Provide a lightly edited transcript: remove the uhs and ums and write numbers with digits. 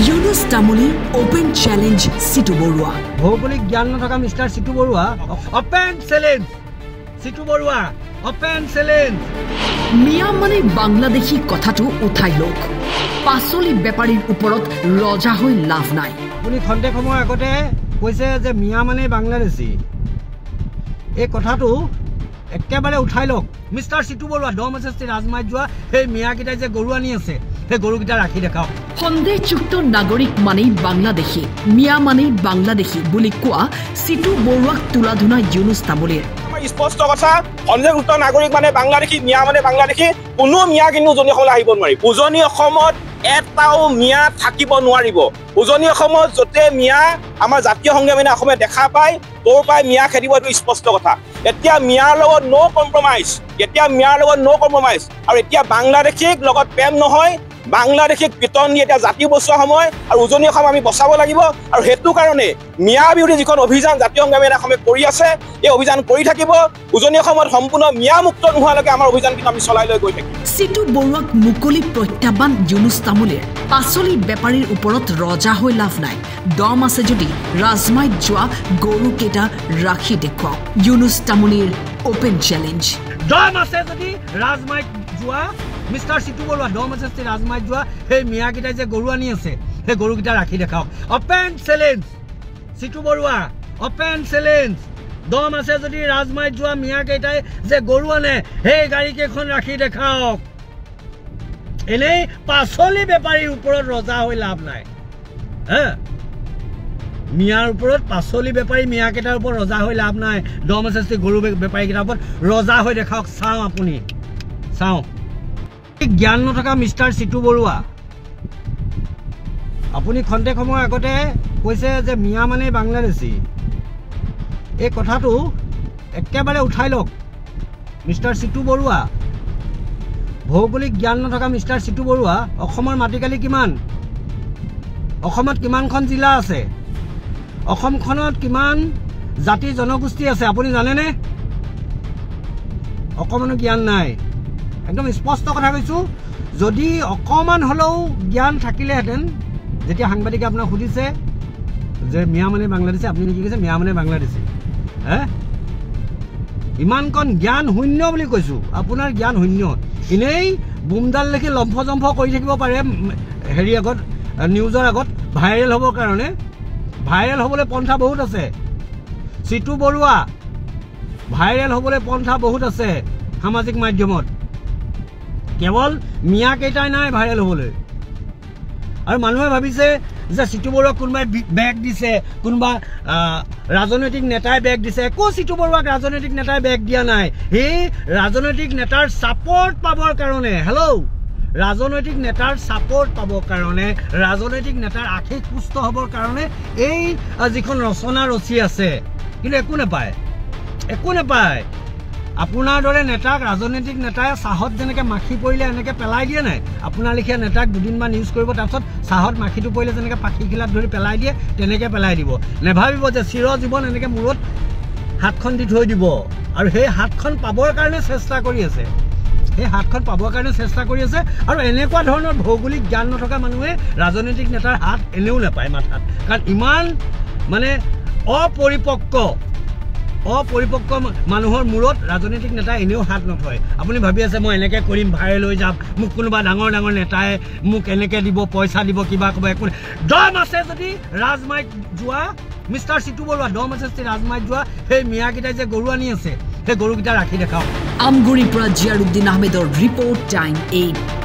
Yunus Tamuli open challenge সিটু বৰুৱা ভৌগোলিক জ্ঞান নথকা মিষ্টাৰ সিটু বৰুৱা ওপেন চ্যালেঞ্জ সিটু বৰুৱা ওপেন চ্যালেঞ্জ মিয়া মানে বাংলাদেশী কথাটো উঠাই লোক পাচলি বেপাৰীৰ ওপৰত ৰজা হৈ লাভ নাই আপুনি খন্তেক সময় আগতে কৈছে যে মিয়া মানে বাংলাদেশী এই কথাটো একেবাৰে উঠাই লওক মিষ্টাৰ সিটু বৰুৱা ডমেষ্টিক ৰাজমাইত যোৱা সেই মিয়াকেইটাই যে গৰু আনি আছে সেই গৰুকেইটা ৰাখি দেখাওক সন্দেহযুক্ত নাগৰিক মানেই বাংলাদেশী মিয়া মানেই বাংলাদেশী বুলি কোৱা সিটু বৰুৱাক তুলাধুনা ইউনুছ তামুলীৰ স্পষ্ট কথা সন্দেহযুক্ত নাগৰিক মানে বাংলাদেশী মিয়া মানে বাংলাদেশী কোনো মিয়া কিন্তু উজনি অসমলৈ আহিব নোৱাৰি উজনি অসমত এটাও মিয়া থাকিব নোৱাৰিব উজনি অসমত যতে মিয়া আমাৰ জাতীয় সংগ্ৰামী অসমে দেখা পায় তোৰ পাই মিয়া খেদিব এইটো স্পষ্ট কথা এতিয়া মিয়াৰ লগত নো কম্প্ৰমাইজ আৰু এতিয়া বাংলাদেশীক লগত প্ৰেম নহয় বাংলাদেশীক পিটন দি এতিয়া জাতি বচোৱা সময় আৰু উজনি অসম আমি বচাব লাগিব আৰু হেতু কাৰণে মিয়া বিৰোধী যিখন অভিযান জাতীয় সংগ্ৰামী অসমে কৰি আছে এই অভিযান কৰি থাকিব উজনি অসমত সম্পূৰ্ণ মিয়া মুক্ত নোহোৱালৈকে আমাৰ অভিযান কিন্তু আমি চলাই লৈ গৈ থাকিম সিটু বৰুৱাক মুকলি প্ৰত্যাহ্বান ইউনুছ তামুলীৰ পাচলি বেপাৰীৰ ওপৰত ৰজা হৈ লাভ নাই দম আছে যদি ৰাজমাইত যোৱা গৰু কেইটা ৰাখি দেখুৱাওক ইউনুছ তামুলীৰ ওপেন চ্যালেঞ্জ দম আছে যদি ৰাজমাইত যোৱা মিষ্টাৰ সিটু বৰুৱা ডমেষ্টিক ৰাজমাইত যোৱা সেই মিয়াকেইটাই যে গৰু আনি আছে সেই গৰুকেইটা ৰাখি দেখাওক ওপেন চ্যালেঞ্জ সিটু বৰুৱা ওপেন চ্যালেঞ্জ দম আছে যদি ৰাজমাইত যোৱা মিয়াকেইটাই যে গৰু আনে সেই গাড়ীকেইখন ৰাখি দেখাওক এনেই পাচলি বেপাৰীৰ ওপৰত ৰজা হৈ লাভ নাই মিয়াৰ ওপৰত পাচলি বেপাৰী মিয়াকেইটাৰ ওপৰত ৰজা হৈ লাভ নাই ডমেষ্টিক গৰু বেপাৰীকেইটাৰ ওপৰত ৰজা হৈ দেখাওক চাওঁ আপুনি চাওঁ জ্ঞান নথকা মিষ্টাৰ সিটু বৰুৱা আপুনি খন্তেক সময় আগতে কৈছে যে মিয়া মানে বাংলাদেশী এই কথাটো একেবাৰে উঠাই লওক মিষ্টাৰ সিটু বৰুৱা ভৌগোলিক জ্ঞান নথকা মিষ্টাৰ সিটু বৰুৱা অসমৰ মাটিকালি কিমান অসমত কিমানখন জিলা আছে অসমখনত কিমান জাতি জনগোষ্ঠী আছে আপুনি জানেনে অকমানো জ্ঞান নাই একদম স্পষ্ট কথা কৈছো যদি অকমান হলেও জ্ঞান থাকিলেহেঁতেন যেতিয়া সাংবাদিকে আপোনাক সুধিছে যে মিয়া মানে বাংলাদেশী আপুনি কি কৈছে মিয়া মানে বাংলাদেশী ইমানকণ জ্ঞান শূন্য বুলি কৈছো আপোনাৰ জ্ঞান শূন্য এনেই বুমডাল লেখি লম্ফজম্ফ কৰি থাকিব পাৰে হেৰি আগত নিউজৰ আগত ভাইৰেল হ'বৰ কাৰণে ভাইৰেল হ'বলৈ পন্থা বহুত আছে সিটু বৰুৱা ভাইৰেল হ'বলৈ পন্থা বহুত আছে সামাজিক মাধ্যমত কেৱল মিয়া কেইটাই নাই ভাইৰেল হ'বলৈ আৰু মানুহে ভাবিছে যে সিটু বৰুৱাক কোনোবাই বেগ দিছে কোনোবা ৰাজনৈতিক নেতাই বেগ দিছে একো সিটু বৰুৱাক ৰাজনৈতিক নেতাই বেগ দিয়া নাই সেই ৰাজনৈতিক নেতাৰ ছাপৰ্ট পাবৰ কাৰণে ৰাজনৈতিক নেতাৰ ছাপৰ্ট পাবৰ কাৰণে ৰাজনৈতিক নেতাৰ আশীষ পুষ্ট হ'বৰ কাৰণে এই যিখন ৰচনা ৰচি আছে কিন্তু একো নাপায় আপোনাৰ দৰে নেতাক ৰাজনৈতিক নেতাই চাহত যেনেকৈ মাখি পৰিলে এনেকৈ পেলাই দিয়ে নাই আপোনাৰ লেখীয়া নেতাক দুদিনমান ইউজ কৰিব তাৰপিছত চাহত মাখিটো পৰিলে যেনেকৈ পাখি খিলাত ধৰি পেলাই দিয়ে তেনেকৈ পেলাই দিব নেভাবিব যে চিৰ জীৱন এনেকৈ মূৰত হাতখন দি থৈ দিব আৰু সেই হাতখন পাবৰ কাৰণে চেষ্টা কৰি আছে আৰু এনেকুৱা ধৰণৰ ভৌগোলিক জ্ঞান নথকা মানুহে ৰাজনৈতিক নেতাৰ হাত এনেও নাপায় মাথাত কাৰণ ইমান মানে অপৰিপক্ক মানুহৰ মূৰত ৰাজনৈতিক নেতাই এনেও হাত নথয় আপুনি ভাবি আছে মই এনেকৈ কৰিম ভাইৰেল হৈ যাম মোক কোনোবা ডাঙৰ নেতাই মোক এনেকৈ দিব পইচা দিব কিবা ক'ব একো দম আছে যদি ৰাজমাইত যোৱা মিষ্টাৰ সিটু বৰুৱা ডমেষ্টিক ৰাজমাইত যোৱা সেই মিয়াকেইটাই যে গৰু আনি আছে সেই গৰুকেইটা ৰাখি দেখাওক আমগুৰিৰ পৰা জিয়াৰুদ্দিন আহমেদৰ ৰিপৰ্ট টাইম 8